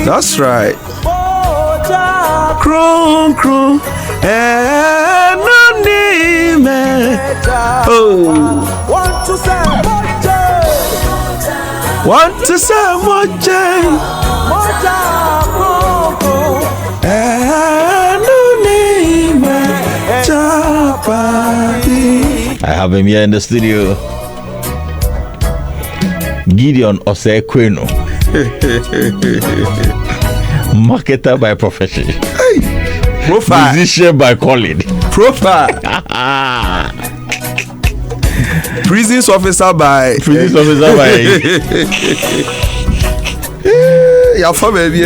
That's right. Krum krum anonime. Oh. Want to say moja. Anonime chapati. I have him here in the studio. Gideon Osekweno. Marketer by profession. Hey. Profile. Musician by calling. Profile. Prisons officer by. Yeah, for baby.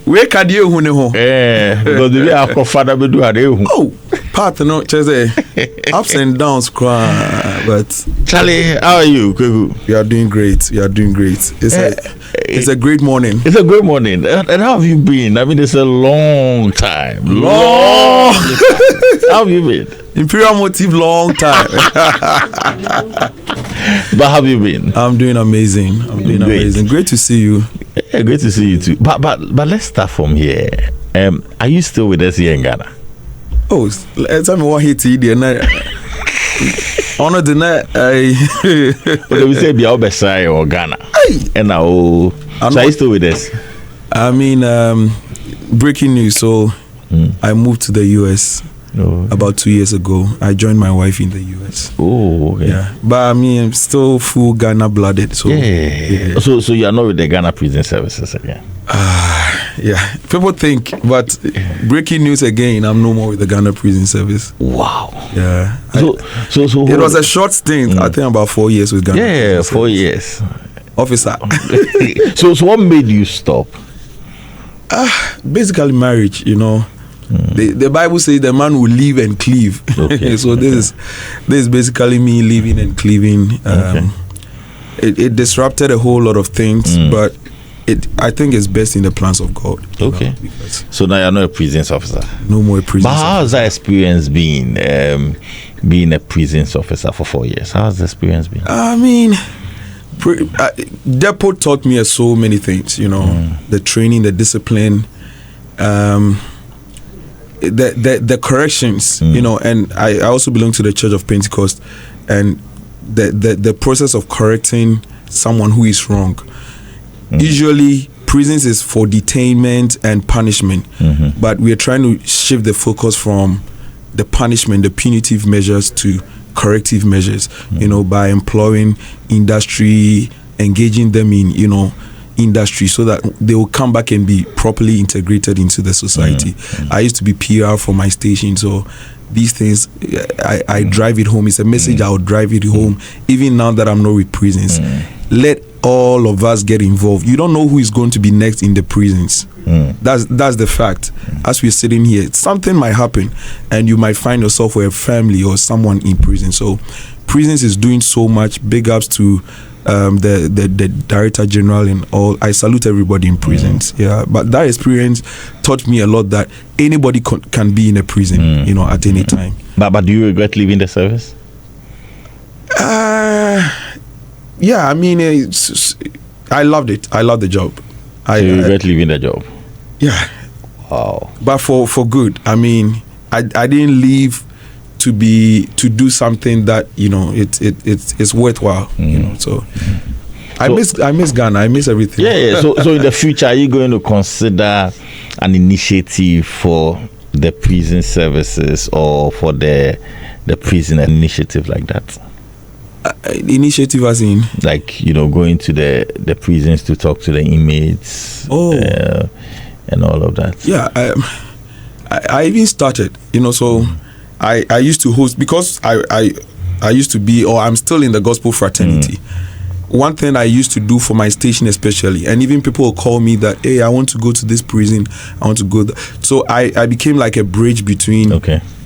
Where can you who know? Because the way our father be do oh, part no, chese ups and downs, cry. But Charlie, how are you? We are doing great. It's a great morning. It's a great morning. And how have you been? I mean, it's a long time. Long. How have you been? Imperial Motive, long time. But how have you been? I'm doing amazing. Amazing. Great to see you. Yeah, great to see you too. But let's start from here. Are you still with us here in Ghana? Oh, tell me what hit you there. Honor the night. But we say be out beside or Ghana. And now, so are you still with us? I mean, breaking news. So I moved to the US about 2 years ago. I joined my wife in the US. Oh, okay. Yeah, but I mean, I'm still full Ghana blooded. So yeah. So you are not with the Ghana Prison Services again? Yeah. People think, but breaking news again. I'm no more with the Ghana Prison Service. Wow. Yeah. So it was a short stint. I think about 4 years with Ghana. Yeah, 4 years. Officer. So what made you stop? Basically marriage, you know. The Bible says the man will live and cleave. Okay. So this is basically me living and cleaving. It disrupted a whole lot of things, but I think it's best in the plans of God. Okay. So now you're not a prisons officer. No more a prisons officer. But how has that experience been? Being a prisons officer for 4 years. How has the experience been? I mean, Depot taught me so many things. You know, the training, the discipline. The corrections, you know, and I also belong to the Church of Pentecost, and the process of correcting someone who is wrong. Usually, prisons is for detainment and punishment, but we are trying to shift the focus from the punishment, the punitive measures, to corrective measures. You know, by employing industry, engaging them in, you know, industry, so that they will come back and be properly integrated into the society. I used to be PR for my station, so these things I drive it home. It's a message I will drive it home even now that I'm not with prisons. Let all of us get involved. You don't know who is going to be next in the prisons. That's the fact. As we're sitting here, something might happen and you might find yourself with a family or someone in prison. So prisons is doing so much. Big ups to the Director General and all. I salute everybody in prisons. Yeah, but that experience taught me a lot, that anybody can be in a prison, you know, at any time. But do you regret leaving the service? Yeah, I mean, I loved it. I loved the job. You regret leaving the job? Yeah. Wow. But for good. I mean, I didn't leave to do something that, you know, it's worthwhile. You know, so I miss Ghana. I miss everything. Yeah. So in the future, are you going to consider an initiative for the prison services or for the prison initiative like that? Initiative as in, like, you know, going to the prisons to talk to the inmates, and all of that. Yeah, I even started, you know. So I used to host, because I used to be, or I'm still in the gospel fraternity. One thing I used to do for my station especially, and even people will call me that, hey, I want to go to this prison, I want to go so I became like a bridge between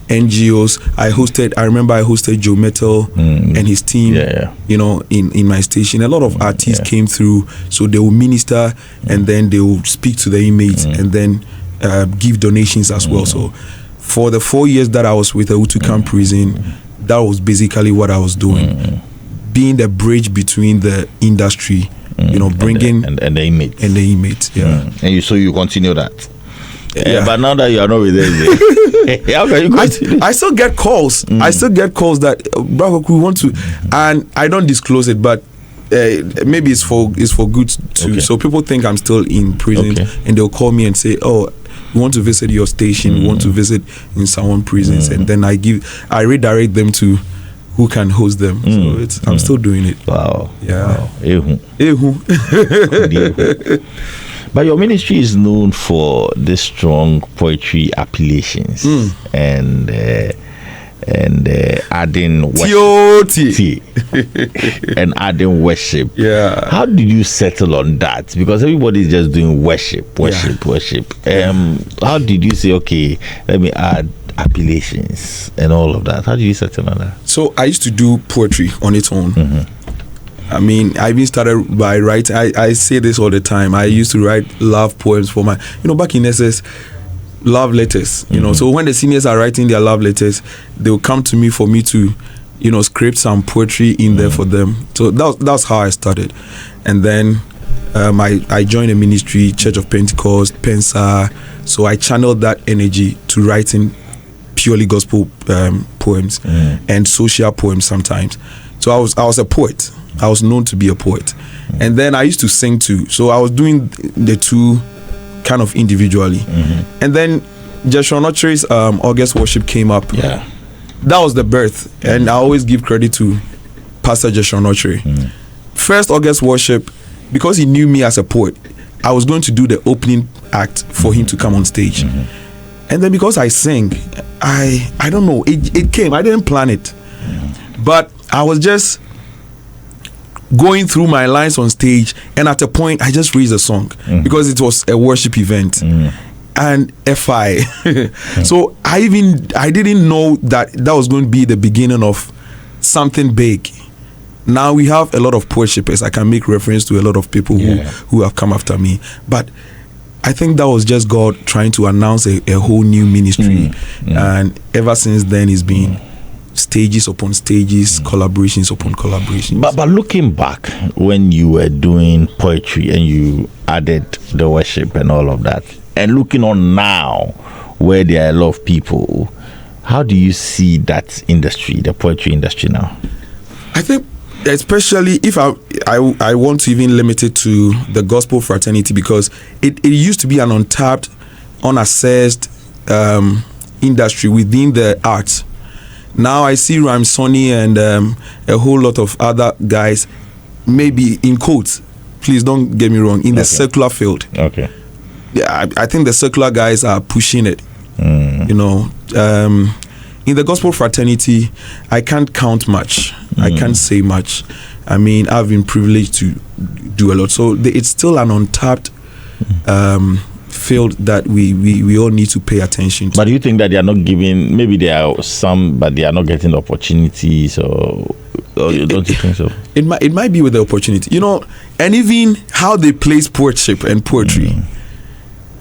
NGOs. I remember I hosted Joe Metal and his team, you know, in my station. A lot of artists came through, so they will minister and then they will speak to the inmates and then give donations as well. So for the 4 years that I was with the Utukam prison, that was basically what I was doing. being the bridge between the industry, bringing and the inmates. Yeah. And so you continue that. Yeah. But now that you are not with us, how can you continue? I still get calls. I still get calls that Braa Kwaku, we want to, and I don't disclose it, but maybe it's for good too. So people think I'm still in prison, and they'll call me and say, "Oh, we want to visit your station. We want to visit in someone prisons," and then I redirect them to who can host them. So I'm still doing it. Wow. Yeah. Wow. But your ministry is known for the strong poetry appellations and adding worship. And adding worship. Yeah. How did you settle on that? Because everybody is just doing worship. How did you say, okay, let me add appellations and all of that? How did you settle on that? So I used to do poetry on its own. I mean, I even started by writing. I say this all the time. I used to write love poems for my, back in SS, love letters. So when the seniors are writing their love letters, they will come to me for me to, script some poetry in there for them. So that's how I started. And then I joined a ministry, Church of Pentecost, Pensa. So I channeled that energy to writing purely gospel poems and social poems sometimes. So I was a poet. I was known to be a poet. And then I used to sing too. So I was doing the two kind of individually. And then Joshua Nochere's August Worship came up. Yeah. That was the birth. And I always give credit to Pastor Joshua Nochere. First August Worship, because he knew me as a poet, I was going to do the opening act for him to come on stage. And then because I sing, I don't know, it came. I didn't plan it. But I was just going through my lines on stage, and at a point I just raised a song because it was a worship event and FI. So I didn't know that was going to be the beginning of something big. Now we have a lot of poetry. I can make reference to a lot of people who have come after me, but I think that was just God trying to announce a whole new ministry. And ever since then it's been stages upon stages, collaborations upon collaborations. But looking back, when you were doing poetry and you added the worship and all of that, and looking on now, where there are a lot of people, how do you see that industry, the poetry industry now? I think, especially if I want to even limit it to the gospel fraternity, because it used to be an untapped, unassessed industry within the arts. Now I see Rhyme Sonny and a whole lot of other guys, maybe in quotes, please don't get me wrong, in the secular field. Okay. Yeah, I think the secular guys are pushing it. In the gospel fraternity, I can't count much. I can't say much. I mean, I've been privileged to do a lot. So it's still an untapped field that we all need to pay attention to. But do you think that they are not giving, maybe there are some, but they are not getting the opportunities, or don't you think so? It might be with the opportunity, and even how they place poetship and poetry.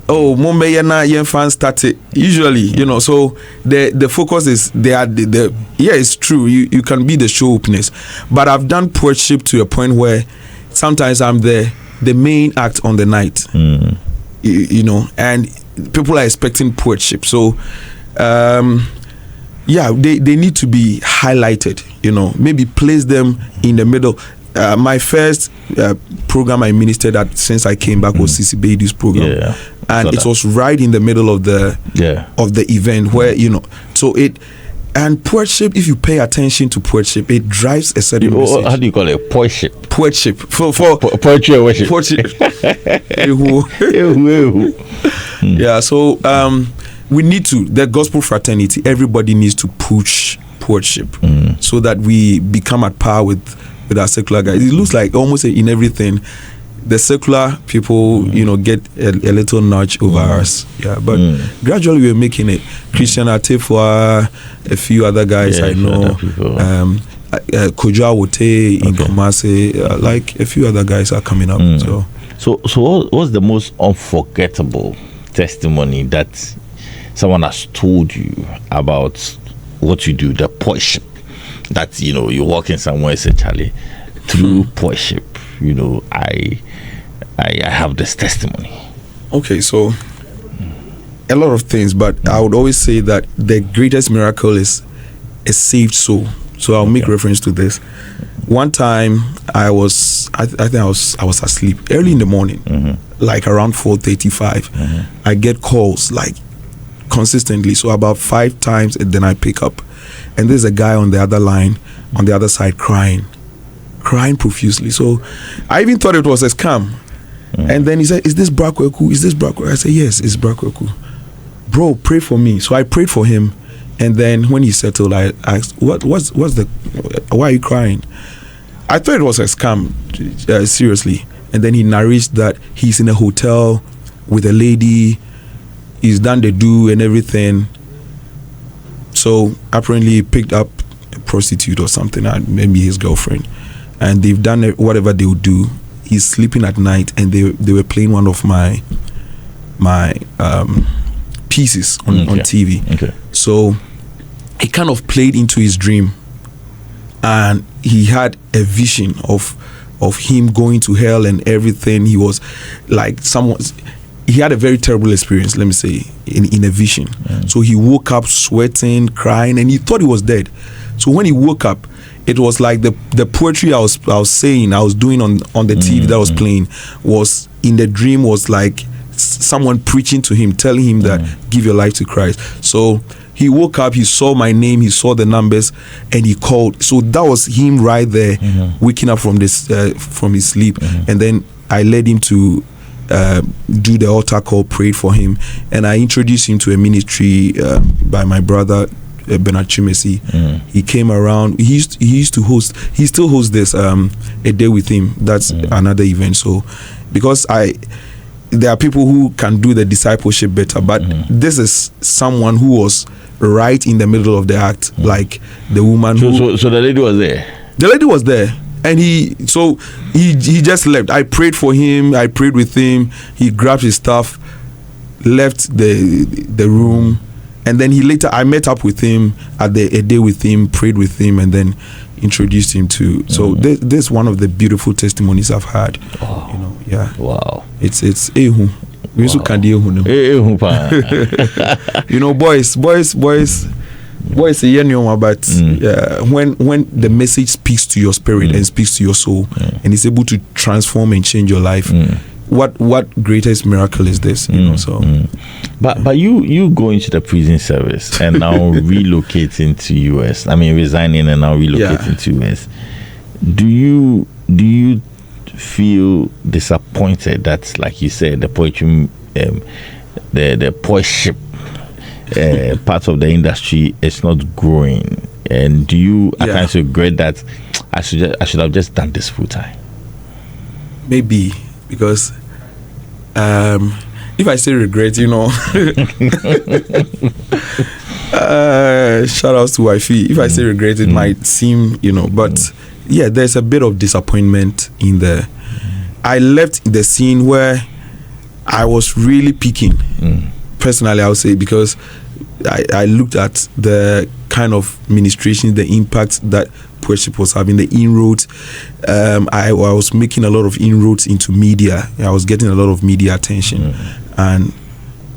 Oh, Mumbay Yen fans started usually, so the focus is it's true, you can be the show openers, but I've done poetship to a point where sometimes I'm the main act on the night. And people are expecting poetship. So, they need to be highlighted, maybe place them in the middle. My first program I ministered at since I came back was CC Beidu's program. And it was right in the middle of the event where, and poetship, if you pay attention to poetship, it drives a certain message. How do you call it? Poetship. Poetship. For poetry or worship. Poetry. Yeah, so we need to, the gospel fraternity, everybody needs to push poetship so that we become at par with our secular guys. It looks like almost in everything, the secular people, get a little nudge over us. Yeah, but gradually we're making it. Christian Atefua, a few other guys I know, Kojo Wote in Kumasi, like a few other guys are coming up. So what's the most unforgettable testimony that someone has told you about what you do, the poetry, that you walk in somewhere and say, Charlie, through worship, I have this testimony. Okay, so a lot of things, but I would always say that the greatest miracle is a saved soul. So I'll make reference to this. One time I think I was asleep early in the morning, like around 4:35. I get calls like consistently, so about 5 times, and then I pick up, and there's a guy on the other line, on the other side, crying profusely. So I even thought it was a scam. And then he said, "Is this Braa Kwaku? Is this Braa Kwaku?" I said, "Yes, it's Braa Kwaku." "Bro, pray for me." So I prayed for him, and then when he settled, I asked, "What's the? Why are you crying?" I thought it was a scam, seriously. And then he narrates that he's in a hotel with a lady, he's done the do and everything. So apparently he picked up a prostitute or something, maybe his girlfriend, and they've done whatever they would do. He's sleeping at night, and they were playing one of my pieces on TV. Okay. So it kind of played into his dream, and he had a vision of him going to hell and everything. He was like he had a very terrible experience, let me say, in a vision. So he woke up sweating, crying, and he thought he was dead. So when he woke up, it was like the poetry I was doing on the TV that was playing was in the dream, was like someone preaching to him, telling him that give your life to Christ. So he woke up, he saw my name, he saw the numbers, and he called. So that was him right there, waking up from his sleep. And then I led him to do the altar call, prayed for him, and I introduced him to a ministry by my brother Bernard Chimesi. He came around. He used to host. He still hosts this a day with him. That's another event. So because there are people who can do the discipleship better, but this is someone who was right in the middle of the act, like the woman. So the lady was there. The lady was there, and he just left. I prayed for him. I prayed with him. He grabbed his stuff, left the room, and then I met up with him at a day with him, prayed with him, and then introduced him to. So this is one of the beautiful testimonies I've had. Wow. Yeah. Wow. It's ehu. We also can do ehu. Boys, but when the message speaks to your spirit and speaks to your soul, and is able to transform and change your life, what greatest miracle is this? So. But you go into the prison service and now relocating to US. I mean, resigning and now relocating to US. Do you feel disappointed that, like you said, the poetry, the poetship part of the industry is not growing? And do you at times regret that I should have just done this full time? Maybe, because if I say regret, shout outs to wifey. If I say regret, it might seem, but there's a bit of disappointment in there. I left the scene where I was really peaking. Personally, I would say, because I looked at the kind of ministration, the impact that worship was having, the inroads. I was making a lot of inroads into media. I was getting a lot of media attention, and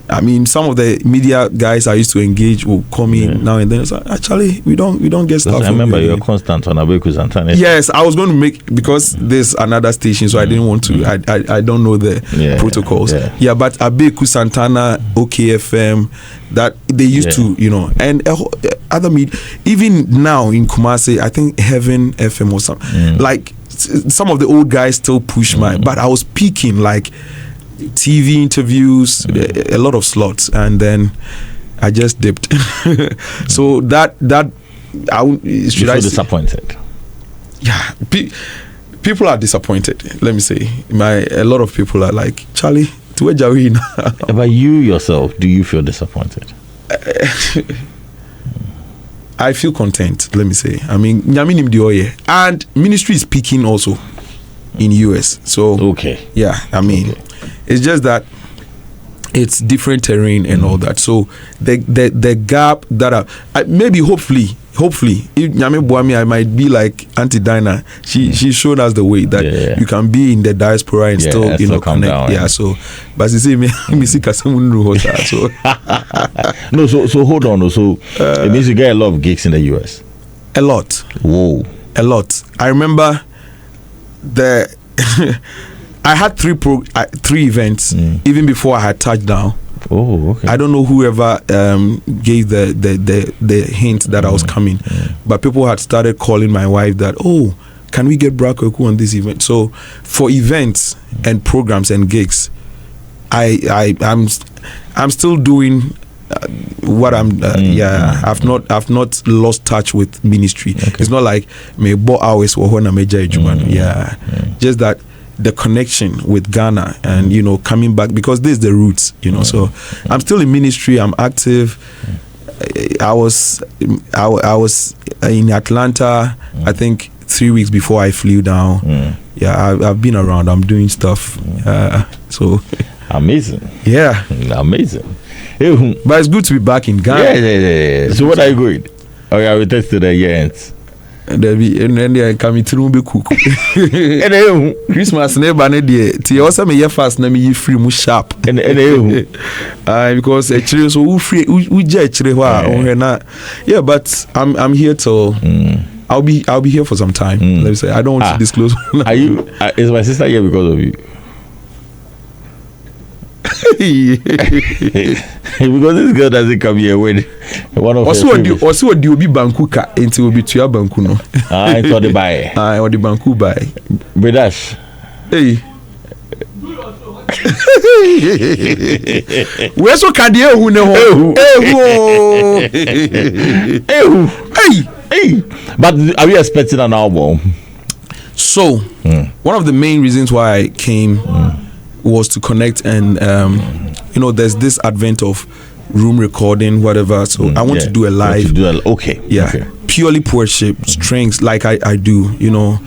I mean, some of the media guys I used to engage will come in now and then. It's like, actually, we don't get stuff. I remember you're constant on Abeku Santana. Yes, I was going to make, because there's another station, so I didn't want to. I don't know the protocols. But Abeku Santana, OKFM, that they used to, and other media. Even now in Kumasi, I think Heaven FM or something. Like some of the old guys still push but I was peaking, like TV interviews, a lot of slots, and then I just dipped. So that should I disappointed? Yeah, people are disappointed. Let me say, a lot of people are like, Charlie, to where are we now? But you yourself, do you feel disappointed? I feel content. Let me say, I mean, and ministry is peaking also in US. So I mean. It's just that it's different terrain and all that. So the gap that maybe hopefully hopefully, if Nyame Boami, I might be like Auntie Dinah. She showed us the way that you can be in the diaspora and still, you know, connect. Down, yeah. So, but you see, me see Kasamunru so. No, so hold on. So it means you get a lot of gigs in the US. A lot. Whoa. A lot. I remember I had three events even before I had touched down. Oh, okay. I don't know whoever gave the hint that I was coming, but people had started calling my wife that, oh, can we get Braa Kwaku on this event? So for events and programs and gigs, I'm still doing what I'm. I've not lost touch with ministry. Okay. It's not like me bo hours or when I major just that. The connection with Ghana and, you know, coming back, because this is the roots, you know. So I'm still in ministry. I'm active. I was in Atlanta, I think 3 weeks before I flew down. I've been around. I'm doing stuff. So amazing. Yeah, amazing. But it's good to be back in Ghana. Yeah. So what are you going? Okay, I will test to the year ends. And then coming to be cook. Christmas never need the also me fast na me free mu sharp. Because actually so who free who actually yeah, but I'm here till I'll be here for some time. Let me say I don't want to disclose. Are you is my sister here because of you? Because this girl doesn't come here when one of also what do you be banku ka until be to your banku no into the buy or the banku buy Bredash where's what can you who know hey but are we expecting an album? So one of the main reasons why I came was to connect and you know, there's this advent of room recording, whatever, so I want to do a live purely worship strings like I do, you know.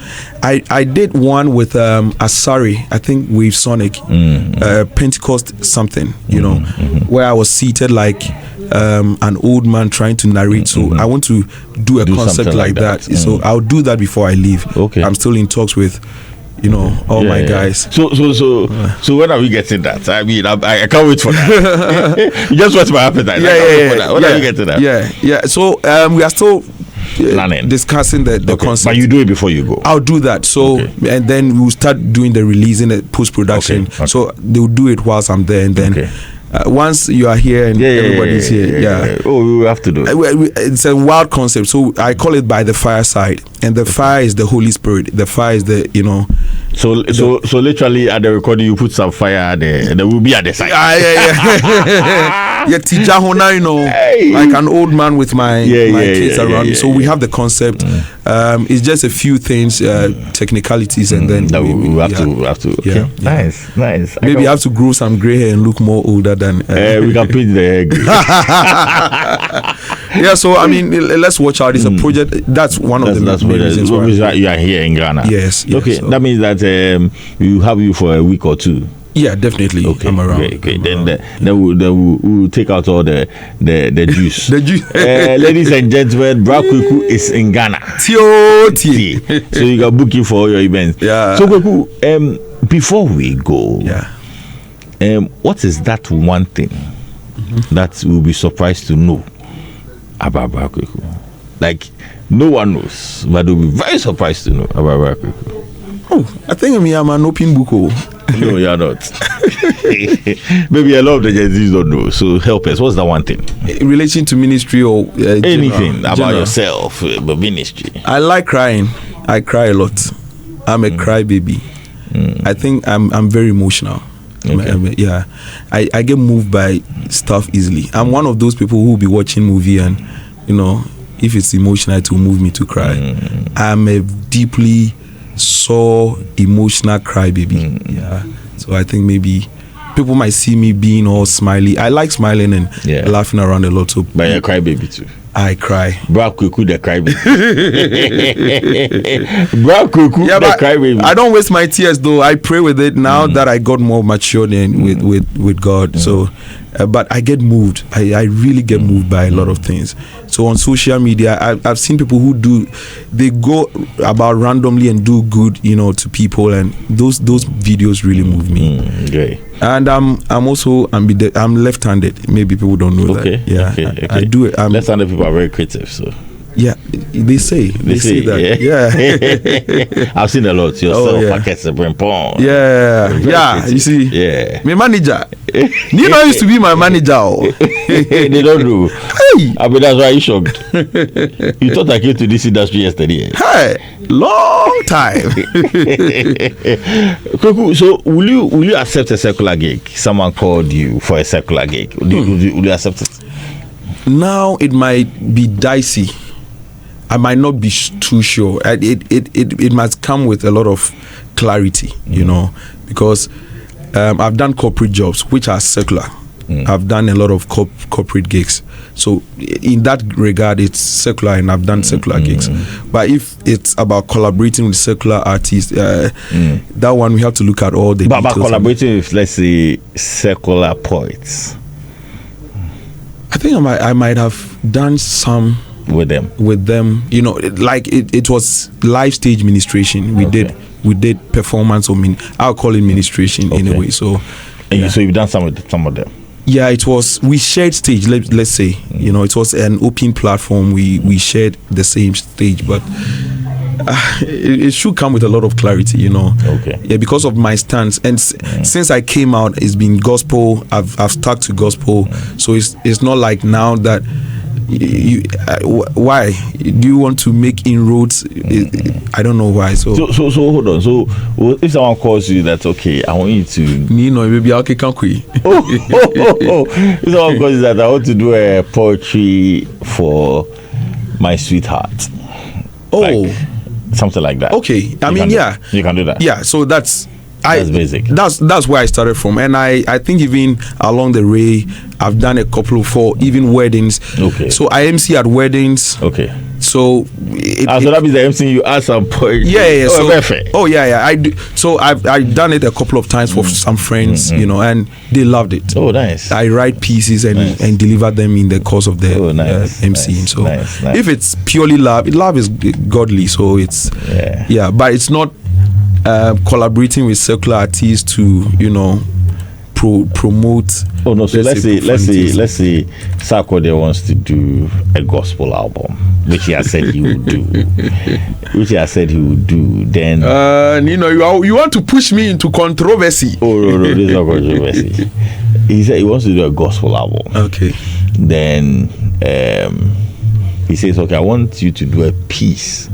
I did one with Asari, I think with Sonic, Pentecost something, you know, where I was seated like an old man trying to narrate. So I want to do a concept like that. So I'll do that before I leave. I'm still in talks with, you know, all my guys. So when are we getting that? I mean, I can't wait for that. You just what's my appetite. When are we getting that? Yeah. So we are still planning, discussing the concept. But you do it before you go. I'll do that. So and then we'll start doing the releasing, the post production. So they'll do it whilst I'm there, and then. Once you are here and everybody's here, oh, we will have to do it. It's a wild concept, so I call it by the fireside, and the fire is the Holy Spirit. The fire is the, you know. So literally at the recording, you put some fire there, and there will be at the side. Yeah, Tija Hona, you know, like an old man with my kids around me. So we have the concept. It's just a few things, technicalities, and then we have to. Okay. Yeah. Nice. Maybe I have to grow some gray hair and look more older than. We can paint the hair gray. Yeah, so I mean, let's watch out. It's a project. That's one of the main reasons why you are here in Ghana. Yes. Okay, so that means that we have you for a week or two. Yeah, definitely. Okay, I'm around. Okay. Then we'll take out all the juice. The juice. Ladies and gentlemen, Braa Kwaku is in Ghana. So you can book you for all your events. Yeah. So Kwaku, before we go, what is that one thing that we'll be surprised to know about Braa Kwaku? Like no one knows, but they'll be very surprised to know about Braa Kwaku. Oh, I think I'm an open book. No, you're not. Maybe a lot of the Gen Zs don't know. So help us. What's that one thing? In relation to ministry or anything about yourself, but ministry. I like crying. I cry a lot. I'm a cry baby. I think I'm very emotional. Okay. I get moved by stuff easily. I'm one of those people who will be watching movie and, you know, if it's emotional, it will move me to cry. I'm a deeply sore, emotional crybaby. So I think maybe people might see me being all smiley. I like smiling and laughing around a lot. So, but you're a crybaby too. I cry. Braa Kwaku the crybaby. Braa Kwaku the crybaby. I don't waste my tears though. I pray with it now that I got more mature than with God. So but I get moved. I really get moved by a lot of things. So on social media, I've seen people who they go about randomly and do good, to people, and those videos really move me. Okay. And I'm left-handed. Maybe people don't know that. Yeah, Okay. I do it. Left-handed people are very creative, so. Yeah, they say that. Yeah. I've seen a lot. Yourself, Yeah. You see. Yeah. My manager. You used to be my manager. They don't know. Hey. I mean, that's why you shocked. You thought I came to this industry yesterday. Hey, long time. So, will you accept a secular gig? Someone called you for a secular gig. Will you accept it? Now it might be dicey. I might not be too sure. It must come with a lot of clarity, because I've done corporate jobs which are secular. I've done a lot of corporate gigs. So in that regard, it's secular, and I've done secular gigs. But if it's about collaborating with secular artists, that one we have to look at all the details. But collaborating with, let's say, secular poets, I think I might have done some with them, like it was live stage ministration. We did performance, I'll call it ministration in a way. So so you've done some with some of them. Yeah, it was, we shared stage, let's say, it was an open platform. We shared the same stage, but it should come with a lot of clarity, Yeah, because of my stance, and since I came out, it's been gospel. I've stuck to gospel, so it's not like now that why do you want to make inroads? I don't know why. So hold on. So if someone calls you that, okay, I want you to maybe okay, can't we? If someone calls you that, I want to do a poetry for my sweetheart. Like, something like that. Okay, you can do that. Yeah, so that's basic. That's where I started from, and I think even along the way I've done a couple for even weddings. Okay. So I MC at weddings. Okay. So so that means the MC you ask some poetry. Yeah. So, I do. So I've done it a couple of times for some friends, and they loved it. Oh, nice. I write pieces and deliver them in the course of the MCing. So if it's purely love is godly. So it's but it's not collaborating with secular artists to promote. Oh no! So let's say Sarkodie wants to do a gospel album, which he has said he will do. Then you want to push me into controversy. Oh no, this is not controversy. He said he wants to do a gospel album. Okay. Then he says, okay, I want you to do a piece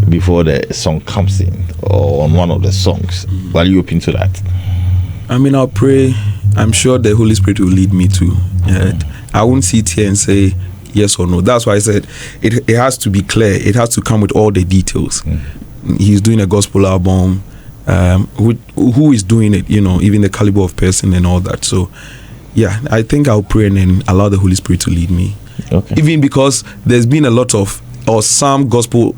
before the song comes in, or on one of the songs. Are you open to that? I'll pray. I'm sure the Holy Spirit will lead me to. I won't sit here and say yes or no. That's why I said it has to be clear. It has to come with all the details. He's doing a gospel album. Who is doing it? Even the caliber of person and all that. So, yeah, I think I'll pray and then allow the Holy Spirit to lead me. Okay. Even because there's been a lot of, or some gospel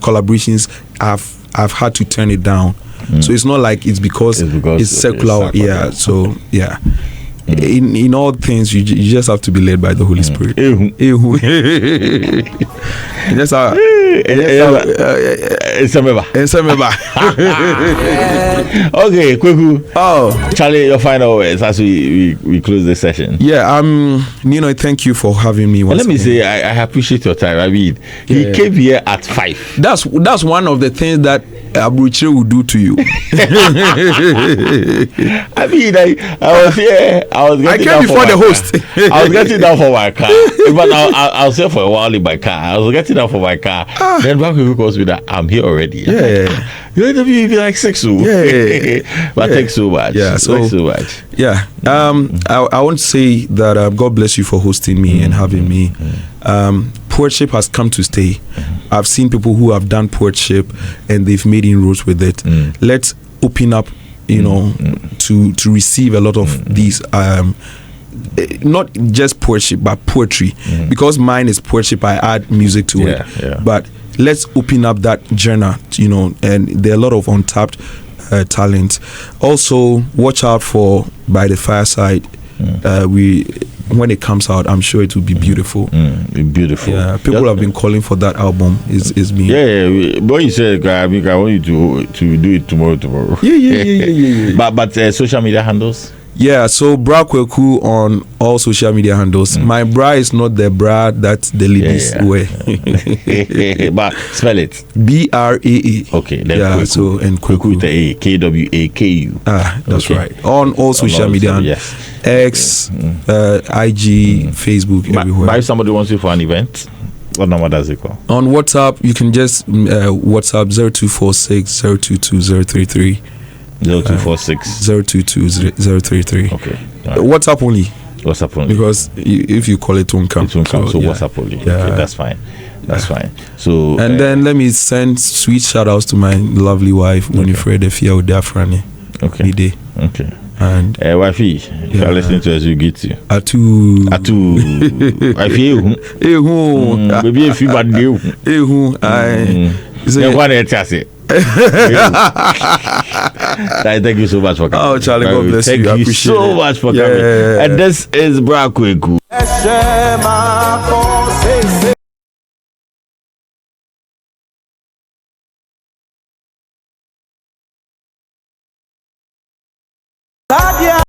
collaborations, I've had to turn it down. So it's not like it's because it's secular. So in all things you just have to be led by the Holy Spirit. Yes, okay, Kwaku. Charlie, your final words as we close this session. Thank you for having me. Let me say, I appreciate your time. I mean, he came here at 5. That's one of the things that Abuchi will do to you. I mean, I was here. I came before the host. I was getting down for my car, but I was here for a while in my car. I was getting down for my car. Then Braa Kwaku calls me that I'm here already. You interview me like 6. But thanks so much. Thanks so much. I want to say that God bless you for hosting me and having me. Poetship has come to stay. I've seen people who have done poetship and they've made inroads with it. Let's open up, to receive a lot of these, not just poetship, but poetry. Because mine is poetship, I add music to it. But let's open up that genre, and there are a lot of untapped talent. Also, watch out for By the Fireside. when it comes out, I'm sure it will be beautiful. Beautiful. Yeah, people have been calling for that album. Is being But you said, I want you to do it tomorrow. Yeah. But social media handles. Yeah, so Braa Kwaku on all social media handles. My bra is not the bra that the ladies wear. But spell it. Braa. Okay, then yeah. Kwaku. So and Kwaku with the A, Kwaku. That's right. On all social media, yes. X, IG, Facebook, everywhere. But if somebody wants you for an event, what number does it call? On WhatsApp, you can just WhatsApp 0246 022 033. 0246 022 033. Okay. Right. WhatsApp only. WhatsApp only. Because if you call it, won't come. It won't come. So WhatsApp only. Yeah. Okay, that's fine. That's fine. So and then let me send sweet shout outs to my lovely wife, Winifred Efia Udafrani. Okay. Okay. And wifey, if you're listening to us, you get you. Atu. Wifey, maybe if you bad deal. Thank you so much for coming. Oh, Charlie, God bless you. Thank you so much for coming. And this is Braa Kwaku. Sadia